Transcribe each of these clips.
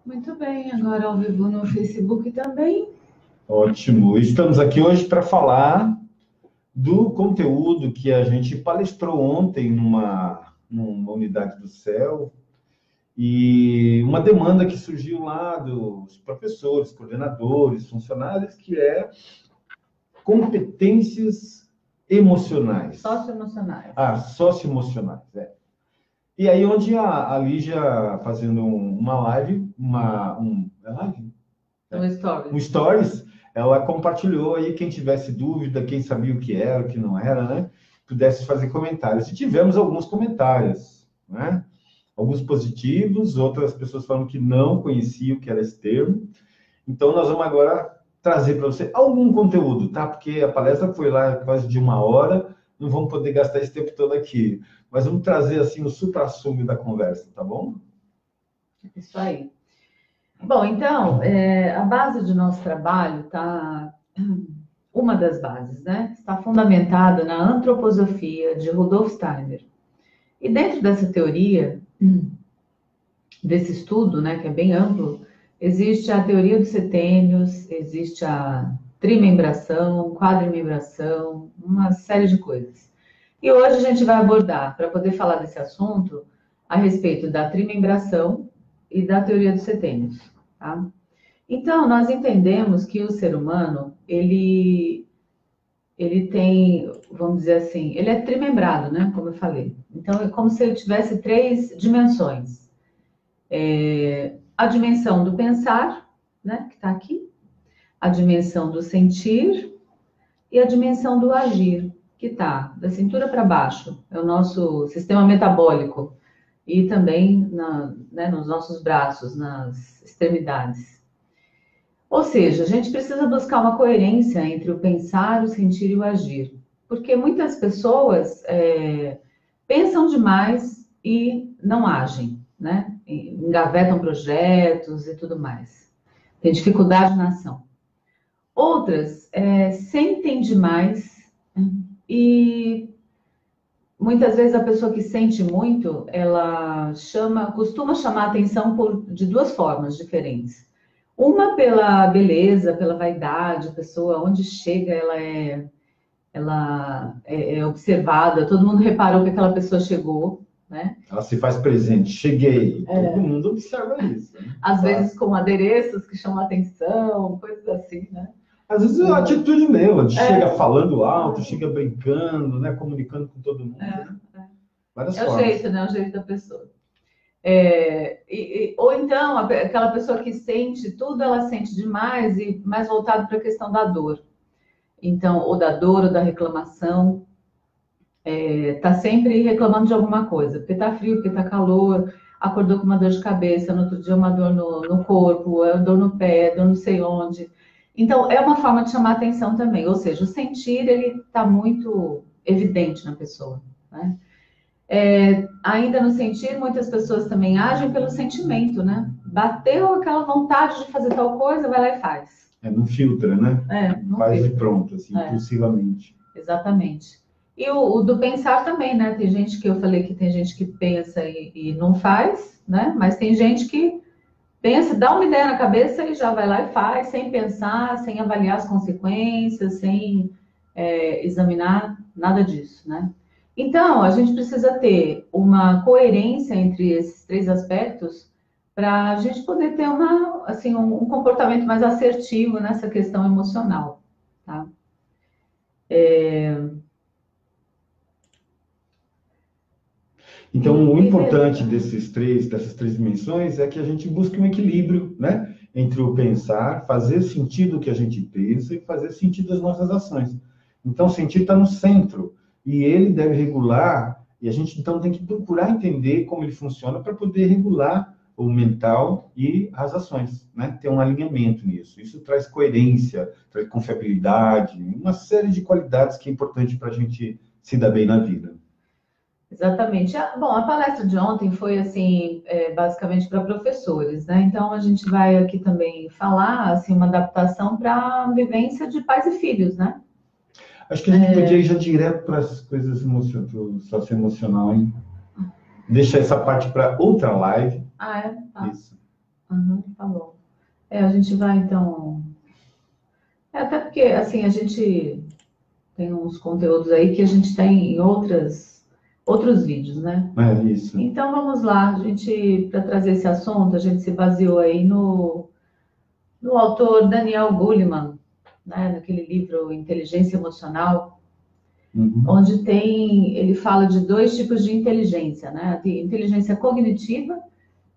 Muito bem, agora ao vivo no Facebook também. Ótimo. Estamos aqui hoje para falar do conteúdo que a gente palestrou ontem numa unidade do CEL e uma demanda que surgiu lá dos professores, coordenadores, funcionários, que é competências emocionais. Socioemocionais. Socioemocionais, é. E aí, onde a Lígia, fazendo uma live, é live? Stories. Um stories, ela compartilhou aí, quem tivesse dúvida, quem sabia o que era, o que não era, né? Pudesse fazer comentários. E tivemos alguns comentários, né? Alguns positivos, outras pessoas falando que não conheciam o que era esse termo. Então, nós vamos agora trazer para você algum conteúdo, tá? Porque a palestra foi lá quase de 1 hora, não vamos poder gastar esse tempo todo aqui. Mas vamos trazer, assim, o supra-sumo da conversa, tá bom? Isso aí. Bom, então, a base do nosso trabalho está... Uma das bases, né? Está fundamentada na antroposofia de Rudolf Steiner. E dentro dessa teoria, desse estudo, né, que é bem amplo, existe a teoria dos setênios, existe a trimembração, quadrimembração, uma série de coisas. E hoje a gente vai abordar, para poder falar desse assunto, a respeito da trimembração e da teoria dos setênios, tá? Então, nós entendemos que o ser humano, ele tem, vamos dizer assim, ele é trimembrado, né, como eu falei. Então, é como se ele tivesse 3 dimensões. A dimensão do pensar, né, que está aqui, a dimensão do sentir e a dimensão do agir, que está da cintura para baixo, é o nosso sistema metabólico, e também nos nossos braços, nas extremidades. Ou seja, a gente precisa buscar uma coerência entre o pensar, o sentir e o agir, porque muitas pessoas pensam demais e não agem, né? Engavetam projetos e tudo mais. Tem dificuldade na ação. Outras sentem demais e muitas vezes a pessoa que sente muito, ela costuma chamar a atenção de 2 formas diferentes. Uma pela beleza, pela vaidade, a pessoa onde chega ela é observada, todo mundo reparou que aquela pessoa chegou, né? Ela se faz presente. Cheguei. Todo mundo observa isso. Né? Às vezes com adereços que chamam a atenção, coisas assim, né? Às vezes é a atitude mesmo, de chega falando alto, chega brincando, né? Comunicando com todo mundo. Né? Várias formas. O jeito, né? O jeito da pessoa. Ou então, aquela pessoa que sente tudo, ela sente demais e mais voltado para a questão da dor. Então, ou da dor, ou da reclamação. Tá sempre reclamando de alguma coisa, porque tá frio, porque tá calor, acordou com uma dor de cabeça, no outro dia uma dor no corpo, dor no pé, dor não sei onde. Então, é uma forma de chamar atenção também, ou seja, o sentir, ele tá muito evidente na pessoa, né? Ainda no sentir, muitas pessoas também agem pelo sentimento, né? Bateu aquela vontade de fazer tal coisa, vai lá e faz. Não filtra, né? Não faz filtra. De pronto, assim, impulsivamente. Exatamente. E o do pensar também, né? Tem gente que eu falei que tem gente que pensa e não faz, né? Mas tem gente que pensa, dá uma ideia na cabeça e já vai lá e faz, sem pensar, sem avaliar as consequências, sem examinar nada disso, né? Então, a gente precisa ter uma coerência entre esses 3 aspectos para a gente poder ter um comportamento mais assertivo nessa questão emocional, tá? Então, o importante dessas três dimensões é que a gente busque um equilíbrio, né? Entre o pensar, fazer sentido o que a gente pensa e fazer sentido as nossas ações. Então, o sentir está no centro e ele deve regular, e a gente então tem que procurar entender como ele funciona para poder regular o mental e as ações, né? Ter um alinhamento nisso. Isso traz coerência, traz confiabilidade, uma série de qualidades que é importante para a gente se dar bem na vida. Exatamente. Bom, a palestra de ontem foi, assim, basicamente para professores, né? Então, a gente vai aqui também falar, assim, uma adaptação para a vivência de pais e filhos, né? Acho que a gente podia ir já direto para as coisas socioemocional, hein? Deixa essa parte para outra live. Tá. Isso. Tá bom. A gente vai, então... até porque, assim, a gente tem uns conteúdos aí que a gente tem em outros vídeos, né? É isso. Então, vamos lá. Para trazer esse assunto, a gente se baseou aí no autor Daniel Goleman, né? Naquele livro Inteligência Emocional, onde ele fala de dois tipos de inteligência, né? A inteligência cognitiva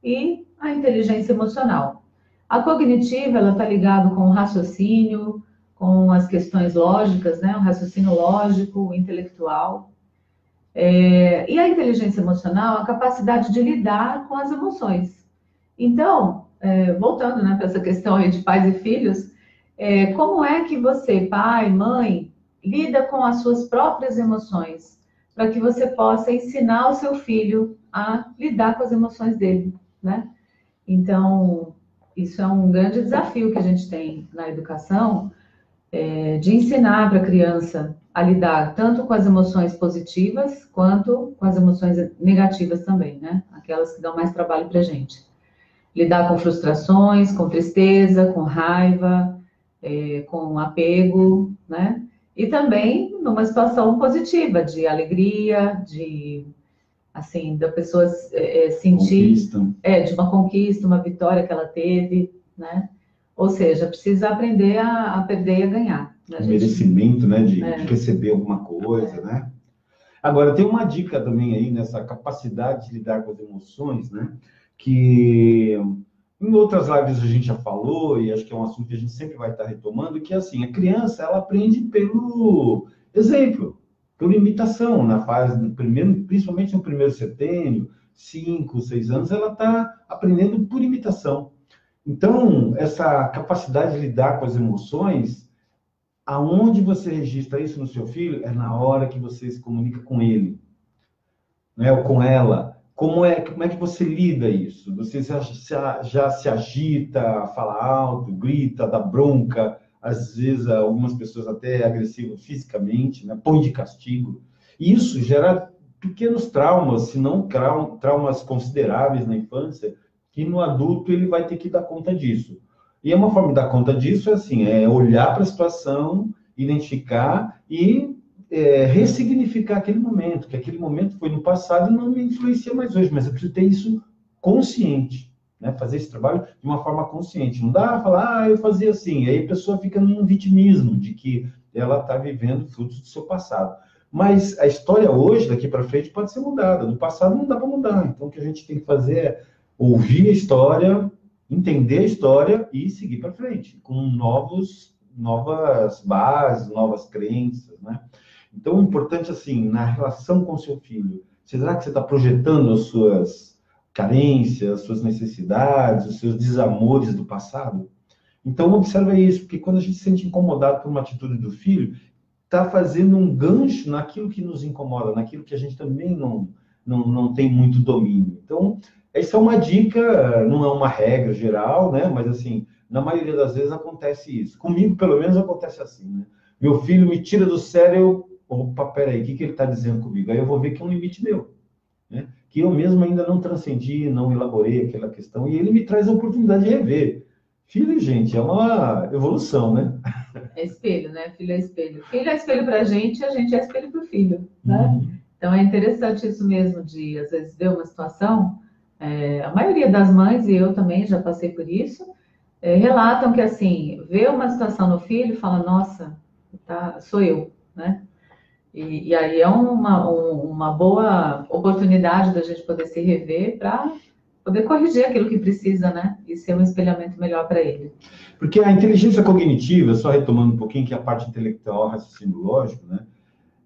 e a inteligência emocional. A cognitiva, ela está ligada com o raciocínio, com as questões lógicas, né? O raciocínio lógico, intelectual. E a inteligência emocional, a capacidade de lidar com as emoções. Então, voltando, né, para essa questão aí de pais e filhos, como é que você, pai, mãe, lida com as suas próprias emoções, para que você possa ensinar o seu filho a lidar com as emoções dele, né? Então, isso é um grande desafio que a gente tem na educação, de ensinar para a criança a lidar tanto com as emoções positivas quanto com as emoções negativas também, né? Aquelas que dão mais trabalho para a gente. Lidar com frustrações, com tristeza, com raiva, com apego, né? E também numa situação positiva, de alegria, assim, da pessoa sentir de uma conquista, uma vitória que ela teve, né? Ou seja, precisa aprender a perder e a ganhar. Né? Merecimento, né? De receber alguma coisa, né? Agora, tem uma dica também aí nessa capacidade de lidar com as emoções, né? Que em outras lives a gente já falou, e acho que é um assunto que a gente sempre vai estar retomando, que assim, a criança, ela aprende pelo exemplo, por imitação, na fase do primeiro, principalmente no primeiro setênio, 5, 6 anos, ela está aprendendo por imitação. Então, essa capacidade de lidar com as emoções, aonde você registra isso no seu filho, é na hora que você se comunica com ele, né, ou com ela. Como é que você lida isso? Você já se agita, fala alto, grita, dá bronca, às vezes algumas pessoas até agressivas fisicamente, né, põe de castigo. Isso gera pequenos traumas, se não traumas consideráveis na infância, que no adulto ele vai ter que dar conta disso. E uma forma de dar conta disso é olhar para a situação, identificar e ressignificar aquele momento, que aquele momento foi no passado e não me influencia mais hoje, mas eu preciso ter isso consciente, né? Fazer esse trabalho de uma forma consciente. Não dá falar, eu fazia assim, e aí a pessoa fica num vitimismo de que ela está vivendo frutos do seu passado. Mas a história hoje, daqui para frente, pode ser mudada. Do passado não dá para mudar. Então, o que a gente tem que fazer é ouvir a história, entender a história e seguir para frente, com novas bases, novas crenças, né? Então, o importante, assim, na relação com o seu filho, será que você está projetando as suas carências, as suas necessidades, os seus desamores do passado? Então, observa isso, porque quando a gente se sente incomodado por uma atitude do filho, está fazendo um gancho naquilo que nos incomoda, naquilo que a gente também não tem muito domínio. Então, essa é uma dica, não é uma regra geral, né? Mas, assim, na maioria das vezes acontece isso. Comigo, pelo menos, acontece assim, né? Meu filho me tira do sério, opa, peraí, o que ele está dizendo comigo? Aí eu vou ver que é um limite meu, né? Que eu mesmo ainda não transcendi, não elaborei aquela questão, e ele me traz a oportunidade de rever. Filho, gente, é uma evolução, né? É espelho, né? Filho é espelho. Filho é espelho para a gente é espelho para o filho, né? Então é interessante isso mesmo, de às vezes ver uma situação. A maioria das mães, e eu também já passei por isso, relatam que assim, vê uma situação no filho e fala, nossa, sou eu, né? E aí é uma boa oportunidade da gente poder se rever para poder corrigir aquilo que precisa, né? E ser um espelhamento melhor para ele. Porque a inteligência cognitiva, só retomando um pouquinho, que é a parte intelectual, raciocínio lógico, né?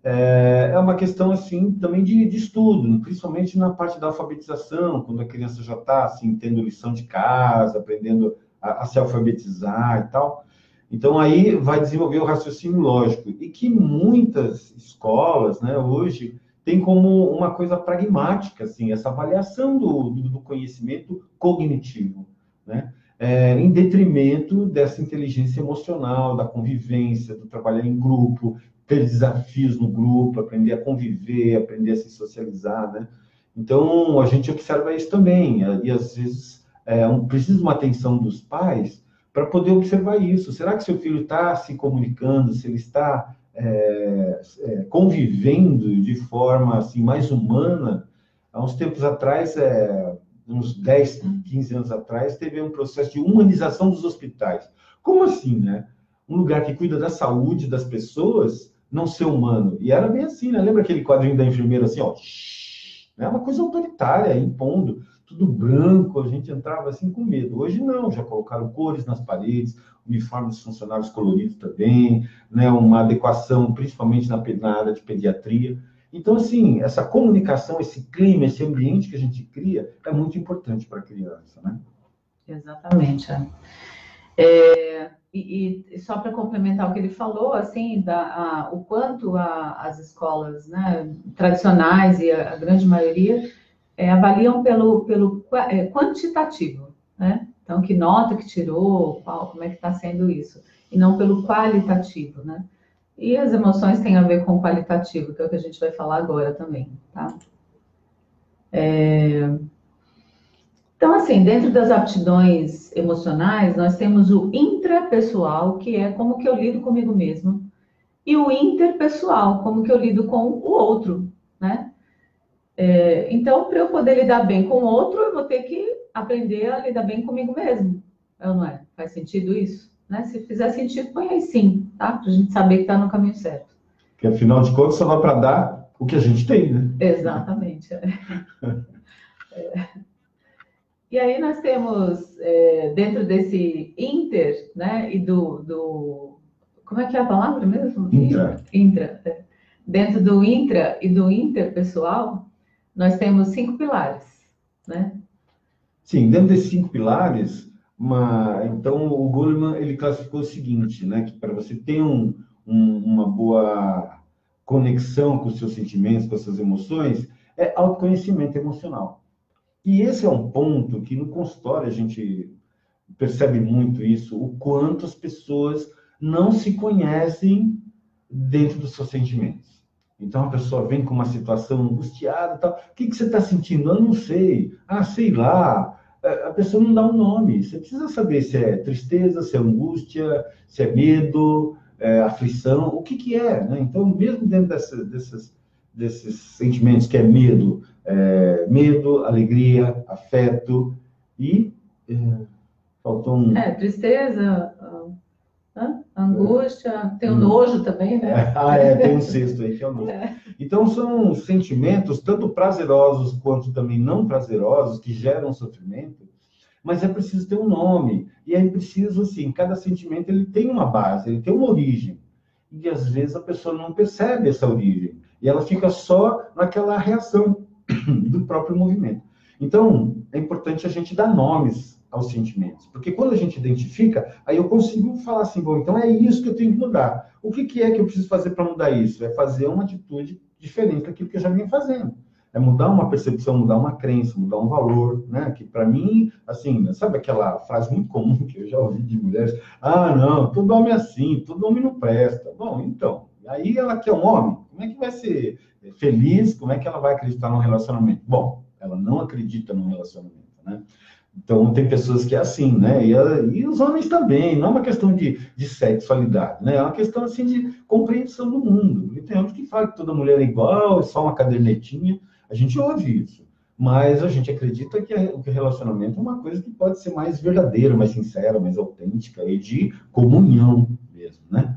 É uma questão, assim, também de estudo, principalmente na parte da alfabetização, quando a criança já está, assim, tendo lição de casa, aprendendo a se alfabetizar e tal. Então, aí vai desenvolver o raciocínio lógico. E que muitas escolas, né, hoje, tem como uma coisa pragmática, assim, essa avaliação do conhecimento cognitivo, né? Em detrimento dessa inteligência emocional, da convivência, do trabalhar em grupo, ter desafios no grupo, aprender a conviver, aprender a se socializar, né? Então, a gente observa isso também. E, às vezes, precisa de uma atenção dos pais para poder observar isso. Será que seu filho está se comunicando, se ele está convivendo de forma assim, mais humana? Há uns tempos atrás, uns 10, 15 anos atrás, teve um processo de humanização dos hospitais. Como assim, né? Um lugar que cuida da saúde das pessoas, não ser humano. E era bem assim, né? Lembra aquele quadrinho da enfermeira assim, ó? É uma coisa autoritária, impondo. Tudo branco, a gente entrava assim com medo. Hoje não, já colocaram cores nas paredes, uniformes dos funcionários coloridos também, né? Uma adequação, principalmente na área de pediatria. Então, assim, essa comunicação, esse clima, esse ambiente que a gente cria é muito importante para a criança, né? Exatamente. E só para complementar o que ele falou, assim, o quanto as escolas, né, tradicionais e a grande maioria avaliam pelo quantitativo, né? Então, que nota que tirou, como é que está sendo isso, e não pelo qualitativo, né? E as emoções têm a ver com o qualitativo, que é o que a gente vai falar agora também, tá? Então, assim, dentro das aptidões emocionais, nós temos o intrapessoal, que é como que eu lido comigo mesmo, e o interpessoal, como que eu lido com o outro, né? Então, para eu poder lidar bem com o outro, eu vou ter que aprender a lidar bem comigo mesmo, ou não é? Faz sentido isso? Né? Se fizer sentido, põe aí sim, tá? Para a gente saber que está no caminho certo. Porque, afinal de contas, só dá para dar o que a gente tem, né? Exatamente. E aí nós temos, dentro desse inter, né, e como é que é a palavra mesmo? Intra. Dentro do intra e do interpessoal, nós temos 5 pilares, né? Sim, dentro desses 5 pilares, então o Goleman ele classificou o seguinte, né, que para você ter uma boa conexão com os seus sentimentos, com as suas emoções, é autoconhecimento emocional. E esse é um ponto que no consultório a gente percebe muito isso, o quanto as pessoas não se conhecem dentro dos seus sentimentos. Então a pessoa vem com uma situação angustiada, tal. O que você está sentindo? Eu não sei. Ah, sei lá. A pessoa não dá um nome. Você precisa saber se é tristeza, se é angústia, se é medo, aflição, o que é, né? Então, mesmo dentro desses sentimentos que é medo, alegria, afeto e faltou um... Tristeza, angústia, tem o nojo também, né? Tem um sexto aí que é o nojo. Então, são sentimentos tanto prazerosos quanto também não prazerosos que geram sofrimento, mas é preciso ter um nome. E é preciso, assim, cada sentimento ele tem uma base, ele tem uma origem. E, às vezes, a pessoa não percebe essa origem. E ela fica só naquela reação do próprio movimento. Então, é importante a gente dar nomes aos sentimentos. Porque quando a gente identifica, aí eu consigo falar assim, bom, então é isso que eu tenho que mudar. O que é que eu preciso fazer para mudar isso? É fazer uma atitude diferente daquilo que eu já venho fazendo. É mudar uma percepção, mudar uma crença, mudar um valor, né? Que para mim, assim, sabe aquela frase muito comum que eu já ouvi de mulheres? Ah, não, todo homem é assim, todo homem não presta. Bom, então, aí ela quer um homem, como é que vai ser feliz? Como é que ela vai acreditar num relacionamento? Bom, ela não acredita num relacionamento, né? Então, tem pessoas que é assim, né? E os homens também, não é uma questão de sexualidade, né? É uma questão, assim, de compreensão do mundo. E tem outros que falam que toda mulher é igual, é só uma cadernetinha. A gente ouve isso. Mas a gente acredita que o relacionamento é uma coisa que pode ser mais verdadeira, mais sincera, mais autêntica e de comunhão mesmo, né?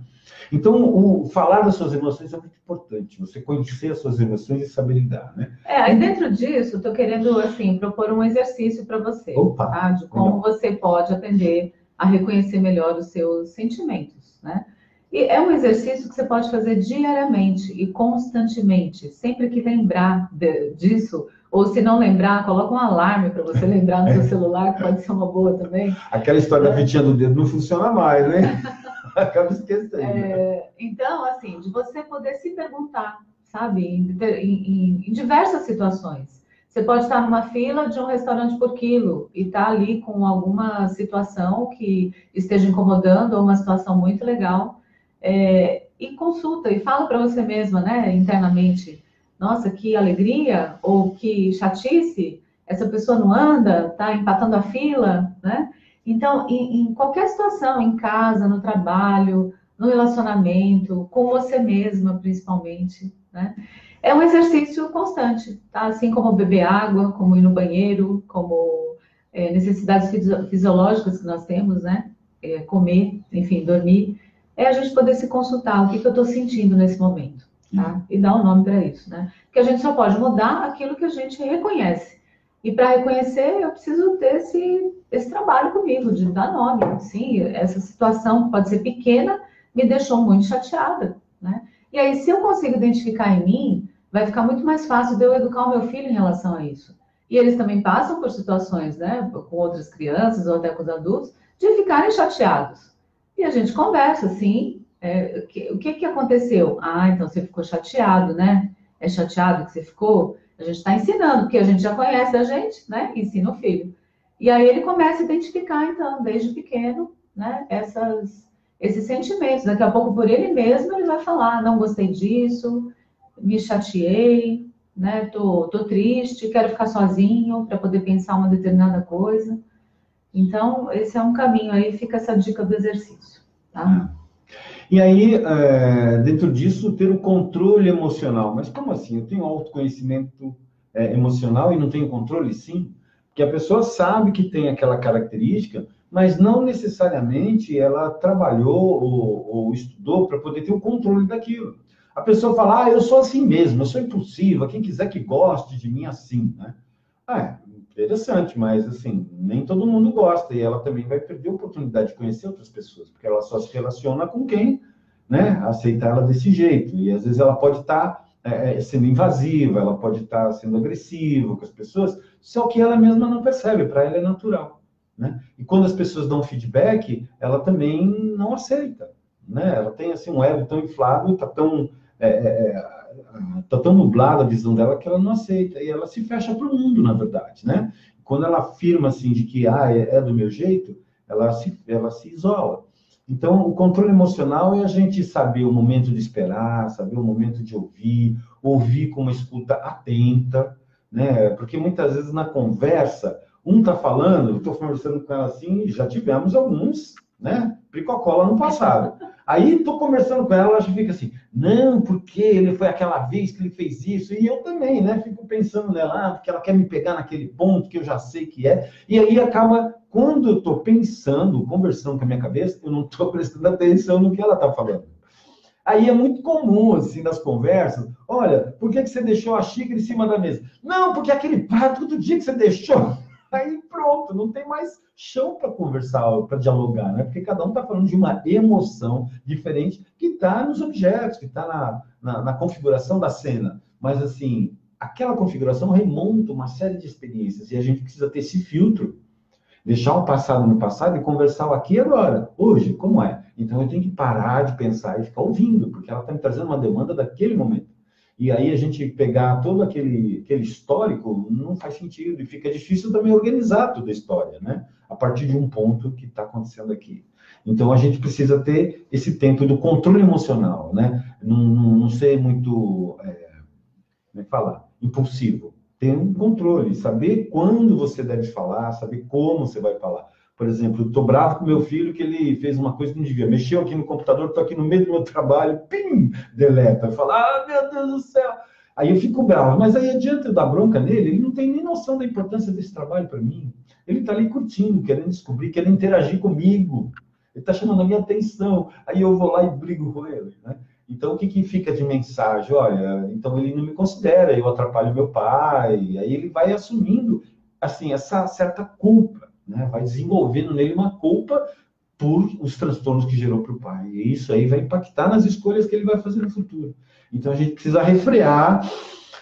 Então, falar das suas emoções é muito importante. Você conhecer as suas emoções e saber lidar, né? Aí dentro disso, estou querendo, assim, propor um exercício para você. Opa! Tá? De como você pode aprender a reconhecer melhor os seus sentimentos, né? E é um exercício que você pode fazer diariamente e constantemente, sempre que lembrar disso, ou se não lembrar, coloca um alarme para você lembrar no seu celular, que pode ser uma boa também. Aquela história da fitinha do dedo não funciona mais, né? Acaba esquecendo. Então, assim, de você poder se perguntar, sabe, em diversas situações. Você pode estar numa fila de um restaurante por quilo e estar ali com alguma situação que esteja incomodando ou uma situação muito legal, e consulta e fala para você mesma, né, internamente, nossa, que alegria ou que chatice, essa pessoa não anda, está empatando a fila, né? Então, em qualquer situação, em casa, no trabalho, no relacionamento, com você mesma, principalmente, né? É um exercício constante, tá? Assim como beber água, como ir no banheiro, como necessidades fisiológicas que nós temos, né? Comer, enfim, dormir. É a gente poder se consultar, o que que eu estou sentindo nesse momento, tá? E dar um nome para isso, né? Porque a gente só pode mudar aquilo que a gente reconhece. E para reconhecer, eu preciso ter esse trabalho comigo, de dar nome. Sim, essa situação pode ser pequena, me deixou muito chateada, né? E aí, se eu consigo identificar em mim, vai ficar muito mais fácil de eu educar o meu filho em relação a isso. E eles também passam por situações, né, com outras crianças ou até com os adultos, de ficarem chateados. E a gente conversa, assim, o que aconteceu? Ah, então você ficou chateado, né? É chateado que você ficou? A gente está ensinando, porque a gente já conhece a gente, né? Ensina o filho. E aí ele começa a identificar, então, desde pequeno, né, esses sentimentos. Daqui a pouco, por ele mesmo, ele vai falar, não gostei disso, me chateei, né? Tô triste, quero ficar sozinho para poder pensar uma determinada coisa. Então, esse é um caminho aí, fica essa dica do exercício, tá? E aí, dentro disso, ter o controle emocional. Mas como assim? Eu tenho autoconhecimento emocional e não tenho controle? Sim. Porque a pessoa sabe que tem aquela característica, mas não necessariamente ela trabalhou ou estudou para poder ter o controle daquilo. A pessoa fala, eu sou assim mesmo, eu sou impulsiva, quem quiser que goste de mim assim, né? Interessante, mas assim, nem todo mundo gosta, e ela também vai perder a oportunidade de conhecer outras pessoas, porque ela só se relaciona com quem, né, aceitar ela desse jeito, e às vezes ela pode estar sendo invasiva, ela pode estar sendo agressiva com as pessoas, só que ela mesma não percebe, para ela é natural, né? E quando as pessoas dão feedback, ela também não aceita, né? Ela tem assim um ego tão inflado, tá tão nublada a visão dela que ela não aceita, e ela se fecha para o mundo, na verdade, né? Quando ela afirma assim de que é do meu jeito, ela se isola. Então, o controle emocional é a gente saber o momento de esperar, saber o momento de ouvir com uma escuta atenta, né? Porque muitas vezes na conversa, um está falando, eu estou conversando com ela assim, já tivemos alguns, né? Pricocola no passado. Aí estou conversando com ela, ela já fica assim, não, porque ele foi aquela vez que ele fez isso, e eu também, né? Fico pensando nela, porque ela quer me pegar naquele ponto que eu já sei que é, e aí acaba, quando eu estou pensando, conversando com a minha cabeça, eu não estou prestando atenção no que ela está falando. Aí é muito comum, assim, nas conversas, olha, por que você deixou a xícara em cima da mesa? Não, porque aquele prato do dia que você deixou... Aí pronto, não tem mais chão para conversar, para dialogar, né? Porque cada um está falando de uma emoção diferente que está nos objetos, que está na configuração da cena. Mas, assim, aquela configuração remonta uma série de experiências e a gente precisa ter esse filtro, deixar o passado no passado e conversar o aqui e agora, hoje, como é. Então, eu tenho que parar de pensar e ficar ouvindo, porque ela está me trazendo uma demanda daquele momento. E aí a gente pegar todo aquele histórico não faz sentido e fica difícil também organizar toda a história, né? A partir de um ponto que está acontecendo aqui. Então a gente precisa ter esse tempo do controle emocional, né? Não ser muito, como é que fala? Impulsivo. Ter um controle, saber quando você deve falar, saber como você vai falar. Por exemplo, estou bravo com meu filho que ele fez uma coisa que não devia. Mexeu aqui no computador, estou aqui no meio do meu trabalho, pim, deleta. Fala, meu Deus do céu. Aí eu fico bravo. Mas aí adianta eu dar bronca nele, ele não tem nem noção da importância desse trabalho para mim. Ele está ali curtindo, querendo descobrir, querendo interagir comigo. Ele está chamando a minha atenção. Aí eu vou lá e brigo com ele, né? Então, o que fica de mensagem? Olha, então ele não me considera, eu atrapalho meu pai. Aí ele vai assumindo, assim, essa certa culpa, né? Vai desenvolvendo nele uma culpa por os transtornos que gerou para o pai. E isso aí vai impactar nas escolhas que ele vai fazer no futuro. Então, a gente precisa refrear,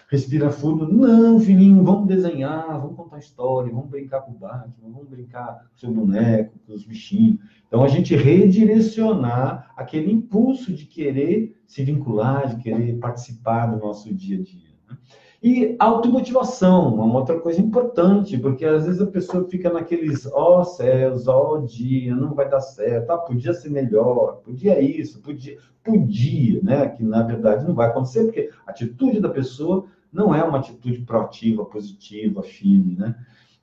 respira fundo. Não, filhinho, vamos desenhar, vamos contar história, vamos brincar com o Batman, vamos brincar com o seu boneco, com os bichinhos. Então, a gente redirecionar aquele impulso de querer se vincular, de querer participar do nosso dia a dia. Né? E automotivação, uma outra coisa importante, porque às vezes a pessoa fica naqueles, ó céus, ó dia, não vai dar certo, podia ser melhor, podia isso, podia, né? Que na verdade não vai acontecer, porque a atitude da pessoa não é uma atitude proativa, positiva, firme, né?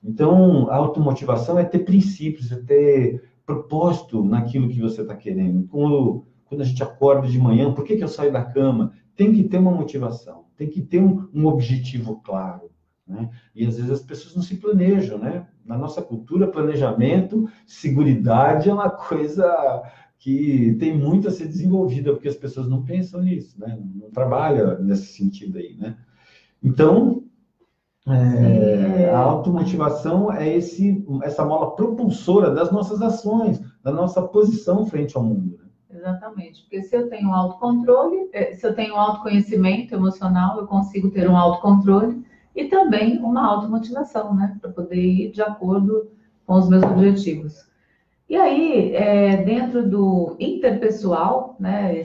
Então, a automotivação é ter princípios, é ter propósito naquilo que você está querendo. Quando a gente acorda de manhã, por que eu saio da cama? Tem que ter uma motivação, tem que ter um objetivo claro, né? E às vezes as pessoas não se planejam, né? Na nossa cultura, planejamento, seguridade é uma coisa que tem muito a ser desenvolvida, porque as pessoas não pensam nisso, né? Não trabalham nesse sentido aí, né? Então, a automotivação é essa mola propulsora das nossas ações, da nossa posição frente ao mundo, né? Exatamente, porque se eu tenho autocontrole, se eu tenho autoconhecimento emocional, eu consigo ter um autocontrole e também uma automotivação, né? Para poder ir de acordo com os meus objetivos. E aí, dentro do interpessoal, né,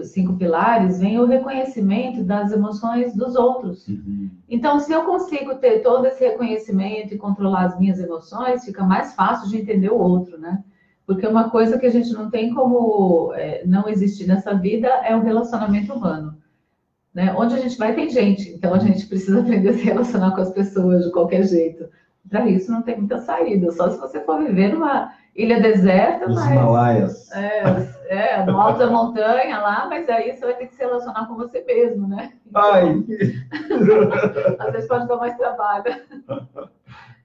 os 5 pilares, vem o reconhecimento das emoções dos outros. Uhum. Então, se eu consigo ter todo esse reconhecimento e controlar as minhas emoções, fica mais fácil de entender o outro, né? Porque uma coisa que a gente não tem como não existir nessa vida é o relacionamento humano, né? Onde a gente vai tem gente, então a gente precisa aprender a se relacionar com as pessoas de qualquer jeito. Para isso não tem muita saída, só se você for viver numa ilha deserta, Os mas Himalaias. no alto da montanha lá, mas aí você vai ter que se relacionar com você mesmo, né? Ai! Às vezes pode dar mais trabalho.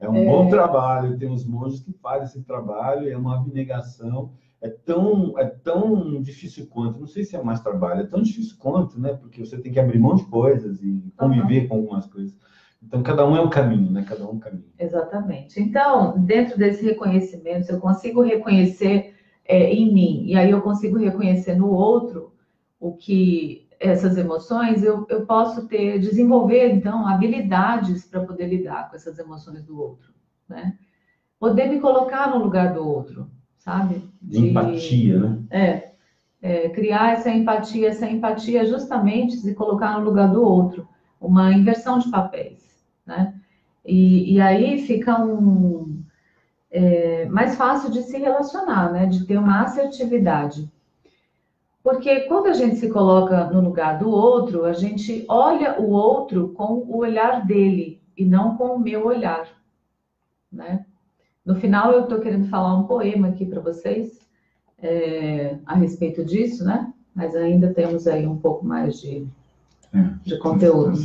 É um bom trabalho, tem uns monges que fazem esse trabalho, é uma abnegação, é tão difícil quanto, não sei se é mais trabalho, é tão difícil quanto, né? Porque você tem que abrir mão de coisas e conviver com algumas coisas. Então, cada um é um caminho, né? Cada um é um caminho. Exatamente. Então, dentro desse reconhecimento, se eu consigo reconhecer em mim, e aí eu consigo reconhecer no outro o que essas emoções, eu posso desenvolver, então, habilidades para poder lidar com essas emoções do outro, né? Poder me colocar no lugar do outro, sabe? Empatia, né? Criar essa empatia justamente se colocar no lugar do outro, uma inversão de papéis, né? E aí fica mais fácil de se relacionar, né? De ter uma assertividade. Porque quando a gente se coloca no lugar do outro, a gente olha o outro com o olhar dele e não com o meu olhar, né? No final, eu estou querendo falar um poema aqui para vocês a respeito disso, né? Mas ainda temos aí um pouco mais de conteúdo.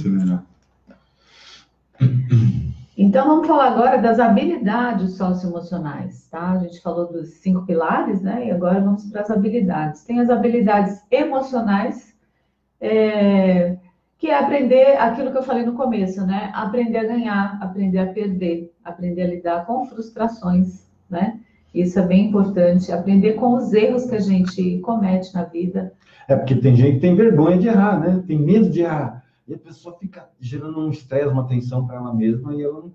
Então, vamos falar agora das habilidades socioemocionais, tá? A gente falou dos 5 pilares, né? E agora vamos para as habilidades. Tem as habilidades emocionais, que é aprender aquilo que eu falei no começo, né? Aprender a ganhar, aprender a perder, aprender a lidar com frustrações, né? Isso é bem importante. Aprender com os erros que a gente comete na vida. Porque tem gente que tem vergonha de errar, né? Tem medo de errar. E a pessoa fica gerando um estresse, uma tensão para ela mesma e ela não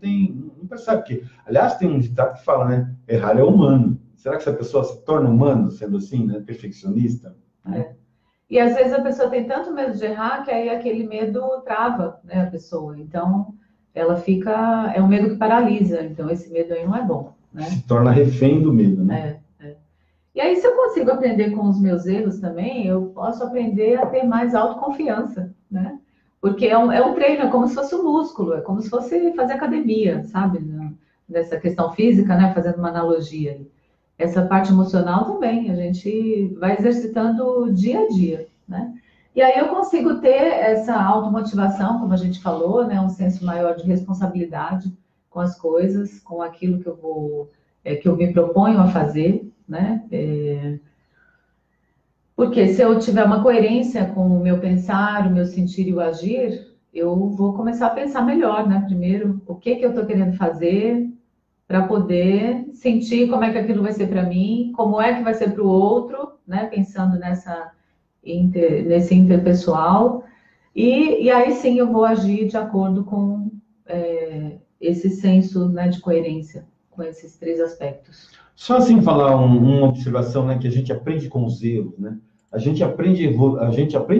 percebe que. Aliás, tem um ditado que fala, né? Errar é humano. Será que essa pessoa se torna humano sendo assim, né? Perfeccionista? E às vezes a pessoa tem tanto medo de errar que aí aquele medo trava, né, a pessoa. Então, ela fica. É um medo que paralisa. Então, esse medo aí não é bom, né? Se torna refém do medo, né? E aí, se eu consigo aprender com os meus erros também, eu posso aprender a ter mais autoconfiança, né? Porque é um treino, é como se fosse um músculo, é como se fosse fazer academia, sabe? Nessa questão física, né? Fazendo uma analogia. Essa parte emocional também, a gente vai exercitando dia a dia, né? E aí eu consigo ter essa automotivação, como a gente falou, né? Um senso maior de responsabilidade com as coisas, com aquilo que eu me proponho a fazer, né? Porque se eu tiver uma coerência com o meu pensar, o meu sentir e o agir, eu vou começar a pensar melhor, né? Primeiro, o que eu estou querendo fazer para poder sentir como é que aquilo vai ser para mim, como é que vai ser para o outro, né? Pensando nesse interpessoal. E aí sim eu vou agir de acordo com esse senso, né, de coerência com esses 3 aspectos. Só assim falar uma observação, né, que a gente aprende com os erros, né? A gente aprende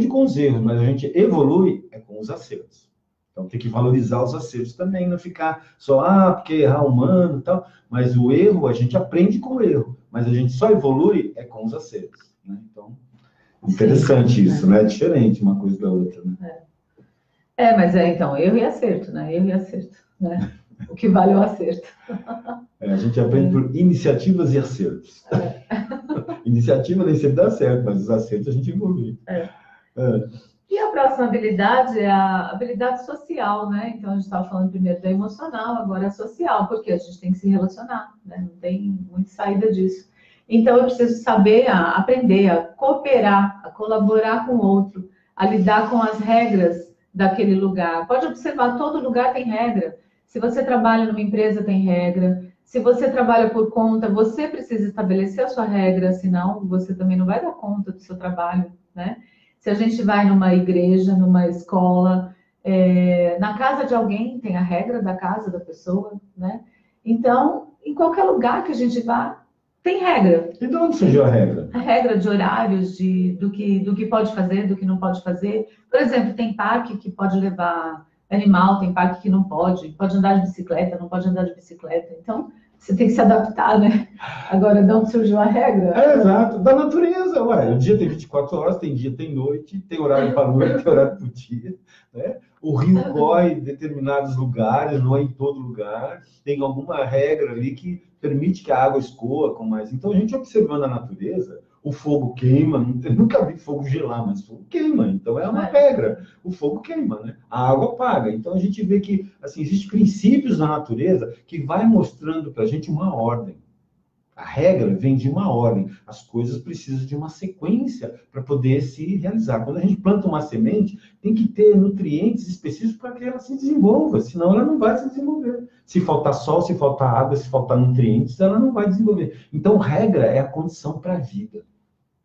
com os erros, mas a gente evolui com os acertos. Então tem que valorizar os acertos também, não ficar só, porque errar humano e tal. Mas o erro, a gente aprende com o erro, mas a gente só evolui com os acertos, né? Então, interessante isso, né? É diferente uma coisa da outra, né? Mas então, erro e acerto, né? Erro e acerto, né? O que vale é o acerto. A gente aprende por iniciativas e acertos. Iniciativa nem sempre dá certo, mas os acertos a gente evolui. É. E a próxima habilidade é a habilidade social, né? Então, a gente estava falando primeiro da emocional, agora a social, porque a gente tem que se relacionar, né? Não tem muita saída disso. Então, eu preciso saber, aprender a cooperar, a colaborar com o outro, a lidar com as regras daquele lugar. Pode observar, todo lugar tem regra. Se você trabalha numa empresa, tem regra. Se você trabalha por conta, você precisa estabelecer a sua regra, senão você também não vai dar conta do seu trabalho, né? Se a gente vai numa igreja, numa escola, na casa de alguém, tem a regra da casa da pessoa, né? Então, em qualquer lugar que a gente vá, tem regra. E de onde surgiu a regra? A regra de horários, do que pode fazer, do que não pode fazer. Por exemplo, tem parque que pode levar animal, tem parque que não pode andar de bicicleta, não pode andar de bicicleta. Então, você tem que se adaptar, né? Agora, de onde surgiu a regra? Exato, da natureza. Ué, o dia tem 24 horas, tem dia, tem noite, tem horário para noite, tem horário para o dia. Né? O rio corre em determinados lugares, não é em todo lugar. Tem alguma regra ali que permite que a água escoa com mais. Então, a gente observando a natureza, o fogo queima, nunca vi fogo gelar, mas fogo queima, então é uma regra. O fogo queima, né? A água apaga. Então, a gente vê que assim, existem princípios na natureza que vai mostrando para a gente uma ordem. A regra vem de uma ordem. As coisas precisam de uma sequência para poder se realizar. Quando a gente planta uma semente, tem que ter nutrientes específicos para que ela se desenvolva, senão ela não vai se desenvolver. Se faltar sol, se faltar água, se faltar nutrientes, ela não vai desenvolver. Então, regra é a condição para a vida.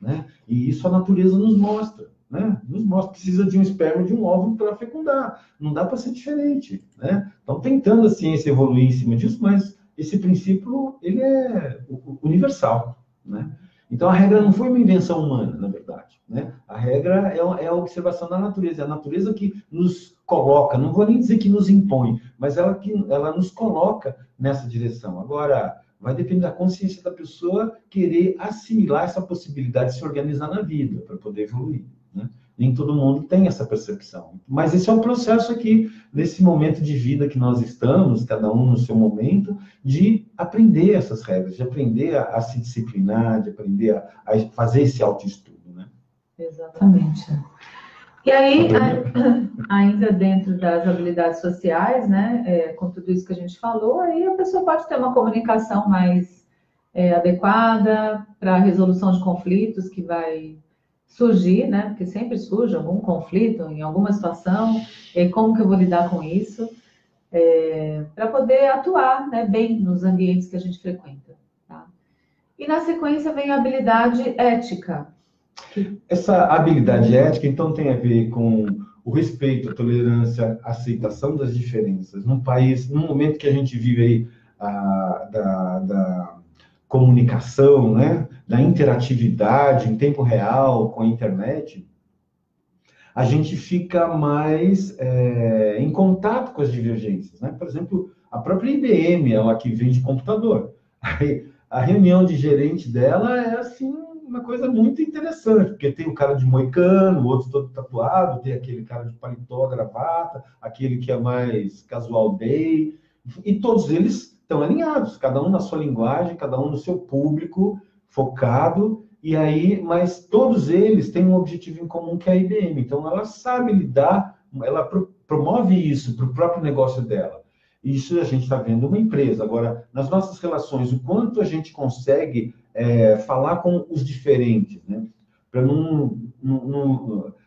Né? E isso a natureza nos mostra. Né? Nos mostra que precisa de um esperma e de um óvulo para fecundar. Não dá para ser diferente. Né? Então, tentando a ciência evoluir em cima disso, mas esse princípio ele é universal, né? Então a regra não foi uma invenção humana, na verdade, né? A regra é a observação da natureza, é a natureza que nos coloca, não vou nem dizer que nos impõe, mas ela nos coloca nessa direção. Agora, vai depender da consciência da pessoa querer assimilar essa possibilidade de se organizar na vida para poder evoluir, né? Nem todo mundo tem essa percepção. Mas esse é um processo aqui, nesse momento de vida que nós estamos, cada um no seu momento, de aprender essas regras, de aprender a se disciplinar, de aprender a fazer esse autoestudo, né? Exatamente. E aí, ainda dentro das habilidades sociais, né, com tudo isso que a gente falou, aí a pessoa pode ter uma comunicação mais adequada para a resolução de conflitos que vai surgir, né? Porque sempre surge algum conflito em alguma situação, e como que eu vou lidar com isso, para poder atuar, né, bem nos ambientes que a gente frequenta. Tá? E na sequência vem a habilidade ética. Essa habilidade ética, então, tem a ver com o respeito, a tolerância, a aceitação das diferenças. Num país, num momento que a gente vive aí da comunicação, né, da interatividade em tempo real com a internet, a gente fica mais em contato com as divergências, né? Por exemplo, a própria IBM, ela que vende computador. A reunião de gerente dela é assim uma coisa muito interessante, porque tem o cara de moicano, o outro todo tatuado, tem aquele cara de paletó, gravata, aquele que é mais casual day, e todos eles estão alinhados, cada um na sua linguagem, cada um no seu público, focado, e aí, mas todos eles têm um objetivo em comum que é a IBM. Então, ela sabe lidar, ela promove isso para o próprio negócio dela. Isso a gente está vendo uma empresa. Agora, nas nossas relações, o quanto a gente consegue falar com os diferentes, né? Para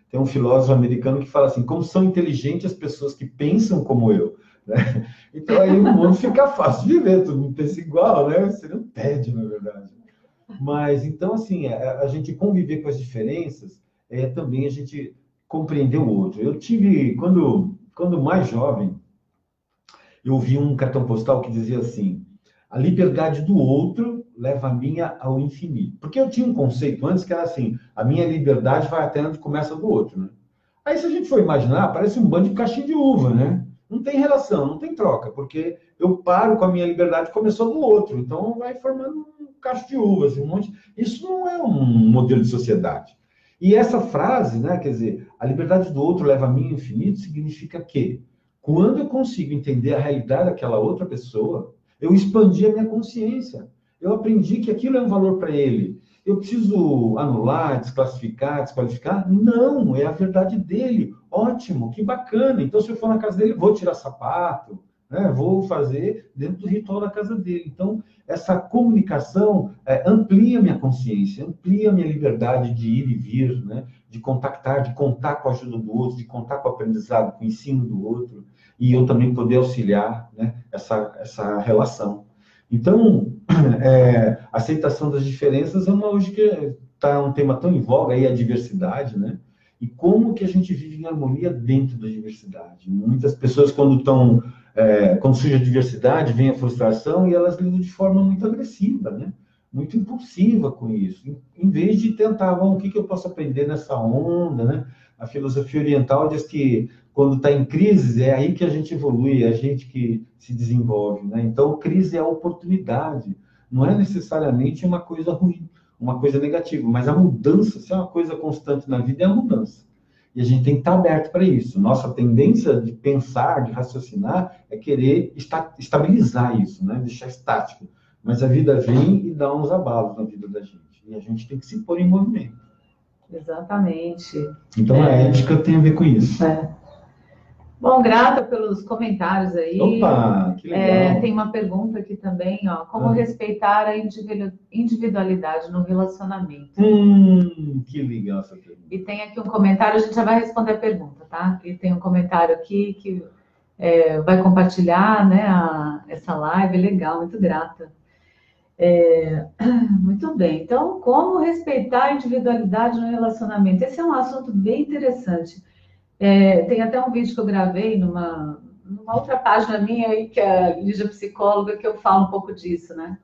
tem um filósofo americano que fala assim, como são inteligentes as pessoas que pensam como eu. Né? Então, aí o mundo fica fácil de viver, todo mundo pensa igual, né? Seria um tédio, na verdade. Mas, então, assim, a gente conviver com as diferenças também a gente compreender o outro. Eu tive, quando mais jovem, eu vi um cartão postal que dizia assim, a liberdade do outro leva a minha ao infinito. Porque eu tinha um conceito antes que era assim, a minha liberdade vai até onde começa a do outro, né? Aí, se a gente for imaginar, parece um bando de caixinha de uva, né? Não tem relação, não tem troca, porque eu paro com a minha liberdade, começou do outro. Então, vai formando um cacho de uvas, um monte. Isso não é um modelo de sociedade. E essa frase, né, quer dizer, a liberdade do outro leva a mim ao infinito, significa que quando eu consigo entender a realidade daquela outra pessoa, eu expandi a minha consciência. Eu aprendi que aquilo é um valor para ele. Eu preciso anular, desclassificar, desqualificar? Não, é a verdade dele. Ótimo, que bacana. Então, se eu for na casa dele, vou tirar sapato, né? Vou fazer dentro do ritual da casa dele. Então, essa comunicação amplia minha consciência, amplia minha liberdade de ir e vir, né? De contactar, de contar com a ajuda do outro, de contar com o aprendizado, com o ensino do outro, e eu também poder auxiliar, né? Essa relação. Então, a aceitação das diferenças é uma hoje que está um tema tão em voga aí, a diversidade, né? E como que a gente vive em harmonia dentro da diversidade. Muitas pessoas, quando surge a diversidade, vem a frustração e elas lidam de forma muito agressiva, né? Muito impulsiva com isso, em vez de tentar, o que eu posso aprender nessa onda, né? A filosofia oriental diz que quando está em crise, é aí que a gente evolui, é a gente que se desenvolve, né? Então, crise é a oportunidade, não é necessariamente uma coisa ruim, uma coisa negativa, mas a mudança, se é uma coisa constante na vida, é a mudança. E a gente tem que estar aberto para isso. Nossa tendência de pensar, de raciocinar, é querer estabilizar isso, né? Deixar estático. Mas a vida vem e dá uns abalos na vida da gente. E a gente tem que se pôr em movimento. Exatamente. Então, a ética tem a ver com isso. Bom, grata pelos comentários aí. Opa, que legal. Tem uma pergunta aqui também, ó. Como respeitar a individualidade no relacionamento? Que legal essa pergunta. E tem aqui um comentário, a gente já vai responder a pergunta, tá? E tem um comentário aqui que vai compartilhar, né, essa live, legal, muito grata. Muito bem. Então, como respeitar a individualidade no relacionamento? Esse é um assunto bem interessante. Tem até um vídeo que eu gravei numa outra página minha aí, que é a Lígia Psicóloga, que eu falo um pouco disso, né?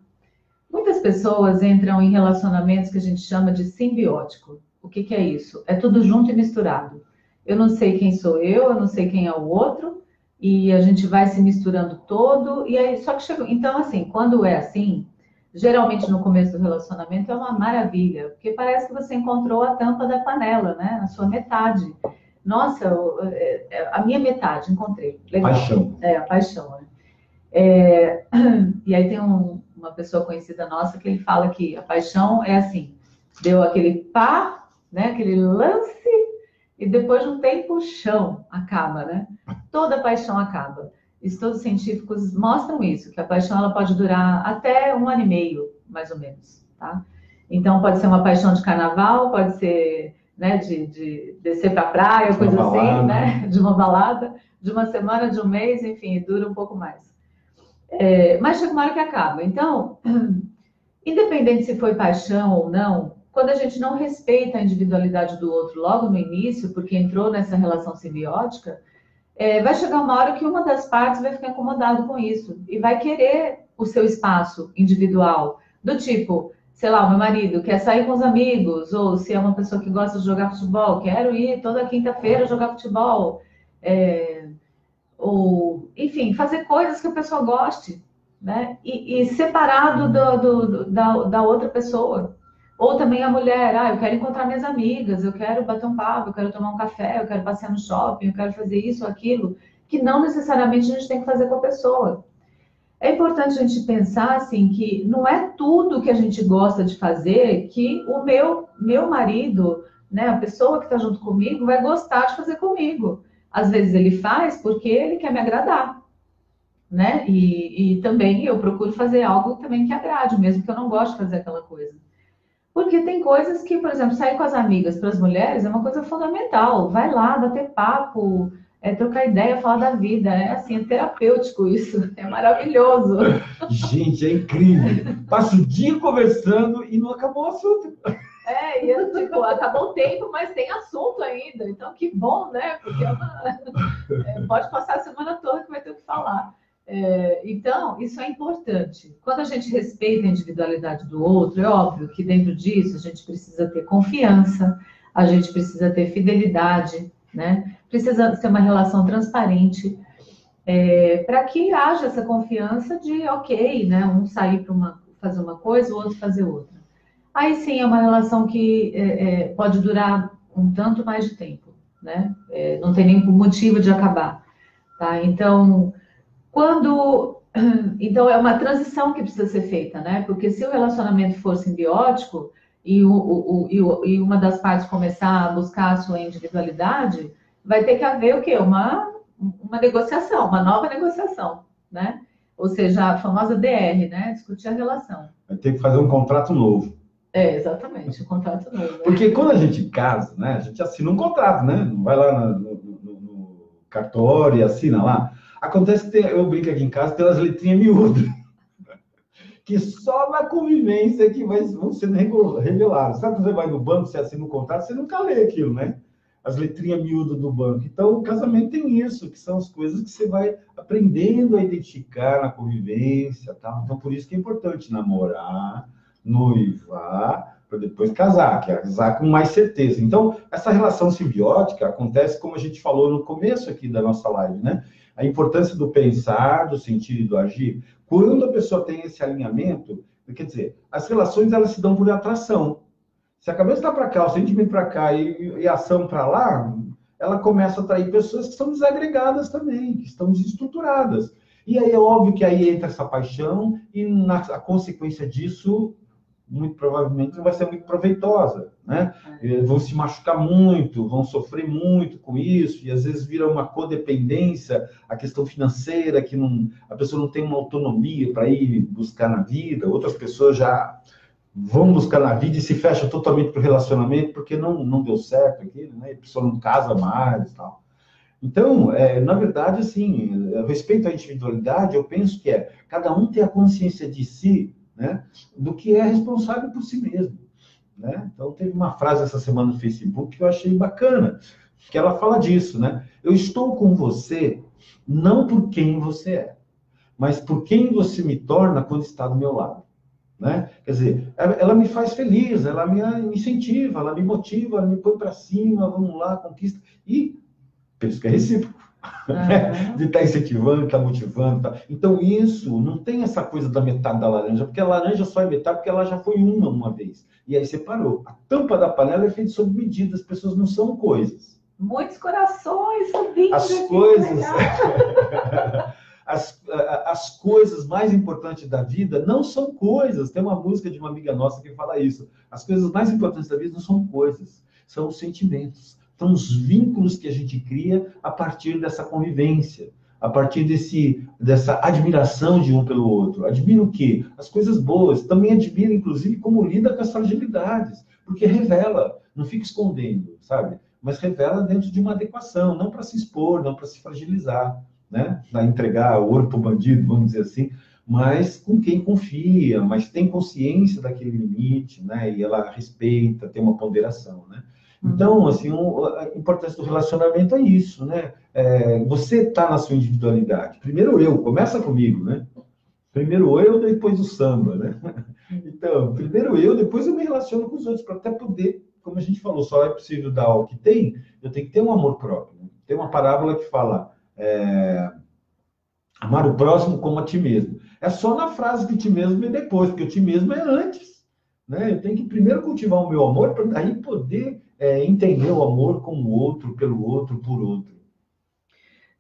Muitas pessoas entram em relacionamentos que a gente chama de simbiótico. O que é isso? É tudo junto e misturado. Eu não sei quem sou eu não sei quem é o outro, e a gente vai se misturando todo, e aí só que chegou. Então, assim, quando é assim, geralmente no começo do relacionamento é uma maravilha, porque parece que você encontrou a tampa da panela, né? A sua metade. Nossa, a minha metade, encontrei. Legal. Paixão. A paixão. Né? E aí tem uma pessoa conhecida nossa que ele fala que a paixão é assim, deu aquele pá, né, aquele lance, e depois de um tempo o chão acaba, né? Toda paixão acaba. Estudos científicos mostram isso, que a paixão ela pode durar até 1 ano e meio, mais ou menos, tá? Então pode ser uma paixão de carnaval, pode ser... né, de descer para a praia, coisa assim, né, de uma balada, de uma semana, de um mês, enfim, dura um pouco mais. Mas chega uma hora que acaba. Então, independente se foi paixão ou não, quando a gente não respeita a individualidade do outro logo no início, porque entrou nessa relação simbiótica, vai chegar uma hora que uma das partes vai ficar incomodado com isso e vai querer o seu espaço individual, do tipo... sei lá, o meu marido quer sair com os amigos, ou se é uma pessoa que gosta de jogar futebol, quero ir toda quinta-feira jogar futebol, ou, enfim, fazer coisas que a pessoa goste, né? E separado da outra pessoa. Ou também a mulher, eu quero encontrar minhas amigas, eu quero bater um papo, eu quero tomar um café, eu quero passear no shopping, eu quero fazer isso ou aquilo, que não necessariamente a gente tem que fazer com a pessoa. É importante a gente pensar assim que não é tudo que a gente gosta de fazer que o meu marido, né, a pessoa que está junto comigo, vai gostar de fazer comigo. Às vezes ele faz porque ele quer me agradar, né? E também eu procuro fazer algo também que agrade, mesmo que eu não goste de fazer aquela coisa. Porque tem coisas que, por exemplo, sair com as amigas para as mulheres é uma coisa fundamental. Vai lá, bater papo, trocar ideia, falar da vida. É terapêutico isso. É maravilhoso. Gente, é incrível. Passa o dia conversando e não acabou o assunto. Acabou o tempo, mas tem assunto ainda. Então, que bom, né? Porque pode passar a semana toda que vai ter o que falar. Então, isso é importante. Quando a gente respeita a individualidade do outro, é óbvio que dentro disso a gente precisa ter confiança, a gente precisa ter fidelidade, né? Precisa ser uma relação transparente, para que haja essa confiança de, ok, né? Um sair para fazer uma coisa, o outro fazer outra. Aí sim é uma relação que pode durar um tanto mais de tempo, né? Não tem nem motivo de acabar, tá? Então, quando... Então, é uma transição que precisa ser feita, né? Porque se o relacionamento for simbiótico e uma das partes começar a buscar a sua individualidade, vai ter que haver o quê? Uma negociação, uma nova negociação, né? Ou seja, a famosa DR, né? Discutir a relação. Vai ter que fazer um contrato novo. Exatamente, o contrato novo. Porque quando a gente casa, né, a gente assina um contrato, né? Não vai lá no cartório e assina lá. Acontece que eu brinco aqui em casa, tem umas letrinhas miúdas, que só na convivência que vão sendo reveladas. Sabe quando você vai no banco, você assina um contrato, você nunca lê aquilo, né? As letrinhas miúdas do banco. Então, o casamento tem isso, que são as coisas que você vai aprendendo a identificar na convivência, tá? Então, por isso que é importante namorar, noivar, para depois casar, que é casar com mais certeza. Então, essa relação simbiótica acontece como a gente falou no começo aqui da nossa live, né? A importância do pensar, do sentir e do agir. Quando a pessoa tem esse alinhamento, quer dizer, as relações elas se dão por atração. Se a cabeça está para cá, o sentimento para cá e a ação para lá, ela começa a atrair pessoas que são desagregadas também, que estão desestruturadas. E aí é óbvio que aí entra essa paixão e a consequência disso, muito provavelmente, não vai ser muito proveitosa, né? Vão se machucar muito, vão sofrer muito com isso, e às vezes vira uma codependência, a questão financeira, que a pessoa não tem uma autonomia para ir buscar na vida, outras pessoas já vão buscar na vida e se fecham totalmente para o relacionamento porque não deu certo aquilo, né? A pessoa não casa mais e tal. Então, na verdade, assim, respeito à individualidade, eu penso que cada um ter a consciência de si, né, do que é responsável por si mesmo, né? Então, teve uma frase essa semana no Facebook que eu achei bacana, que ela fala disso, né? Eu estou com você não por quem você é, mas por quem você me torna quando está do meu lado. Né? Quer dizer, ela me faz feliz, ela me incentiva, ela me motiva, ela me põe para cima, vamos lá, conquista. E penso que é recíproco, né? De estar incentivando, estar motivando. Tá. Então, isso não tem essa coisa da metade da laranja, porque a laranja só é metade porque ela já foi uma vez. E aí separou. A tampa da panela é feita sob medida, as pessoas não são coisas. Muitos corações subindo. As coisas. As coisas mais importantes da vida não são coisas. Tem uma música de uma amiga nossa que fala isso. As coisas mais importantes da vida não são coisas, são os sentimentos. São os vínculos que a gente cria a partir dessa convivência, a partir dessa admiração de um pelo outro. Admira o quê? As coisas boas. Também admira, inclusive, como lida com as fragilidades, porque revela, não fica escondendo, sabe? Mas revela dentro de uma adequação, não para se expor, não para se fragilizar, né? Para entregar ouro para o bandido, vamos dizer assim, mas com quem confia, mas tem consciência daquele limite, né? E ela respeita, tem uma ponderação, né? Então, assim, a importância do relacionamento é isso, né? Você está na sua individualidade. Primeiro eu, começa comigo, né? Primeiro eu, depois o samba, né? Então, primeiro eu, depois eu me relaciono com os outros, para até poder, como a gente falou, só é possível dar o que tem, eu tenho que ter um amor próprio. Né? Tem uma parábola que fala, amar o próximo como a ti mesmo. É só na frase que ti mesmo vem depois, porque o ti mesmo é antes. Né? Eu tenho que primeiro cultivar o meu amor, para daí poder entender o amor como outro, pelo outro, por outro.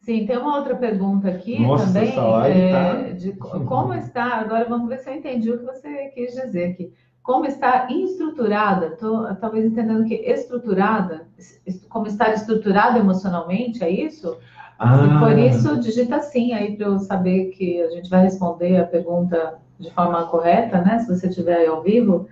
Sim, tem uma outra pergunta aqui. Nossa, também, essa live tá... de como está, agora vamos ver se eu entendi o que você quis dizer aqui. Como está estruturada, estou talvez entendendo que estruturada, como estar estruturada emocionalmente, é isso? Se for isso, digita sim aí para eu saber que a gente vai responder a pergunta de forma correta, né? Se você estiver aí ao vivo.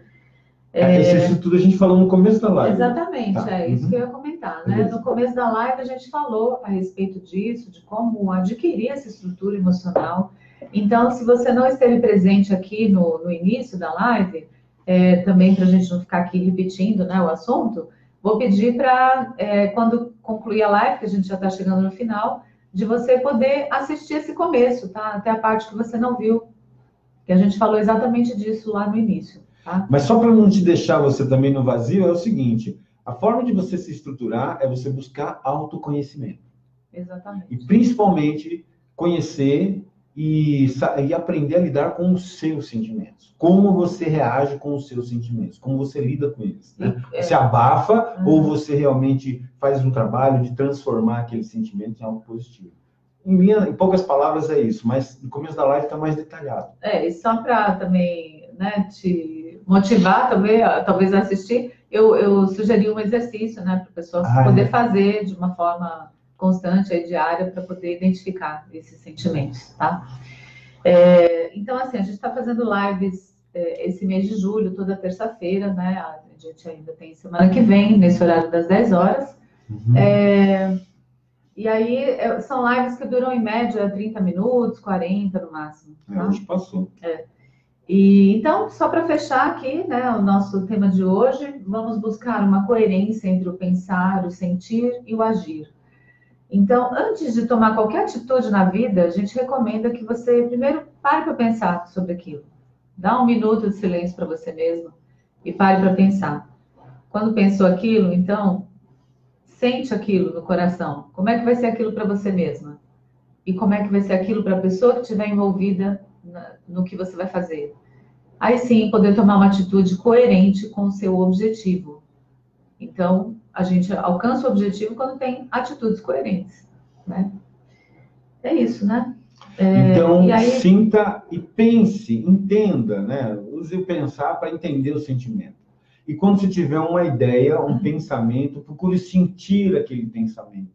Isso tudo a gente falou no começo da live. Exatamente, tá. Isso que eu ia comentar, né? No começo da live a gente falou a respeito disso, de como adquirir essa estrutura emocional. Então, se você não esteve presente aqui no início da live, também para a gente não ficar aqui repetindo, né, o assunto, vou pedir para, quando concluir a live, que a gente já está chegando no final, de você poder assistir esse começo, tá? Até a parte que você não viu, que a gente falou exatamente disso lá no início. Tá? Mas só para não te deixar você também no vazio, é o seguinte, a forma de você se estruturar é você buscar autoconhecimento. Exatamente. E principalmente conhecer e aprender a lidar com os seus sentimentos. Como você reage com os seus sentimentos, como você lida com eles. Né? Você abafa ou você realmente faz um trabalho de transformar aquele sentimento em algo positivo. Em poucas palavras é isso, mas no começo da live está mais detalhado. E só para também, né, te motivar também, talvez a assistir, eu sugeri um exercício, né, para a pessoa poder fazer de uma forma constante, aí, diária, para poder identificar esses sentimentos, tá? Então, assim, a gente está fazendo lives esse mês de julho, toda terça-feira, né? A gente ainda tem semana que vem, nesse horário das 10 horas. E aí, são lives que duram, em média, 30 minutos, 40 no máximo. Tá? Hoje passou. E, então, só para fechar aqui, né, o nosso tema de hoje, vamos buscar uma coerência entre o pensar, o sentir e o agir. Então, antes de tomar qualquer atitude na vida, a gente recomenda que você primeiro pare para pensar sobre aquilo. Dá um minuto de silêncio para você mesmo e pare para pensar. Quando pensou aquilo, então, sente aquilo no coração. Como é que vai ser aquilo para você mesma? E como é que vai ser aquilo para a pessoa que estiver envolvida no que você vai fazer? Aí sim, poder tomar uma atitude coerente com o seu objetivo. Então, a gente alcança o objetivo quando tem atitudes coerentes, né? É isso, né? Então, sinta e pense, entenda, né? Use o pensar para entender o sentimento. E quando você tiver uma ideia, um pensamento, procure sentir aquele pensamento.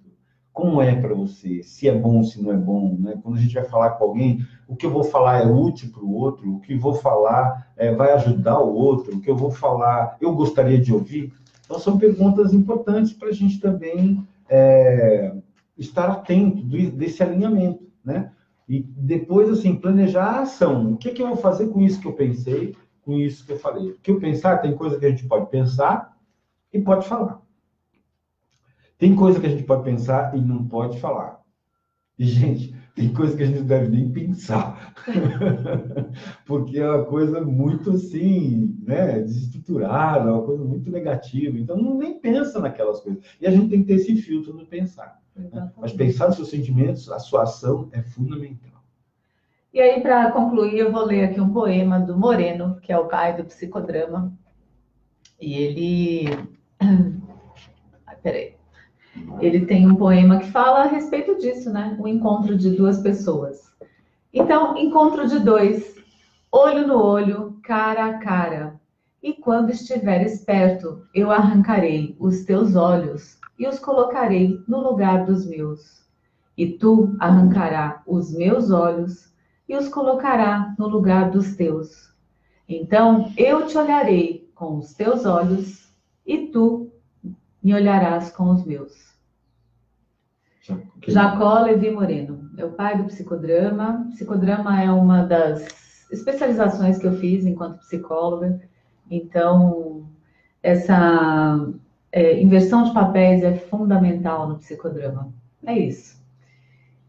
Como é para você? Se é bom, se não é bom, né? Quando a gente vai falar com alguém, o que eu vou falar é útil para o outro, o que vou falar vai ajudar o outro, o que eu vou falar eu gostaria de ouvir. Então, são perguntas importantes para a gente também estar atento desse alinhamento, né? E depois, assim, planejar a ação. O que eu vou fazer com isso que eu pensei, com isso que eu falei? Porque o pensar, tem coisa que a gente pode pensar e pode falar. Tem coisa que a gente pode pensar e não pode falar. E, gente, tem coisa que a gente não deve nem pensar. Porque é uma coisa muito, assim, né, desestruturada, uma coisa muito negativa. Então, nem pensa naquelas coisas. E a gente tem que ter esse filtro no pensar. Né? Mas pensar nos seus sentimentos, a sua ação é fundamental. E aí, para concluir, eu vou ler aqui um poema do Moreno, que é o pai do psicodrama. E ele... Peraí. Ele tem um poema que fala a respeito disso, né? O encontro de duas pessoas. Então, encontro de dois, olho no olho, cara a cara. E quando estiveres perto, eu arrancarei os teus olhos e os colocarei no lugar dos meus. E tu arrancará os meus olhos e os colocará no lugar dos teus. Então, eu te olharei com os teus olhos e tu me olharás com os meus. Jacó Levi Moreno, é o pai do psicodrama. Psicodrama é uma das especializações que eu fiz enquanto psicóloga. Então, essa inversão de papéis é fundamental no psicodrama. É isso.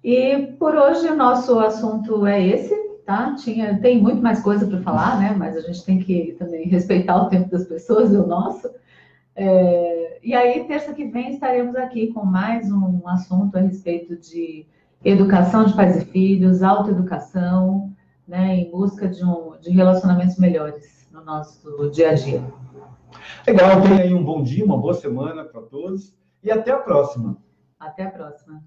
E por hoje o nosso assunto é esse, tá? Tem muito mais coisa para falar, né? Mas a gente tem que também respeitar o tempo das pessoas e o nosso. E aí, terça que vem, estaremos aqui com mais um assunto a respeito de educação de pais e filhos, autoeducação, né, em busca de relacionamentos melhores no nosso dia a dia. Legal, tenha aí um bom dia, uma boa semana para todos e até a próxima. Até a próxima.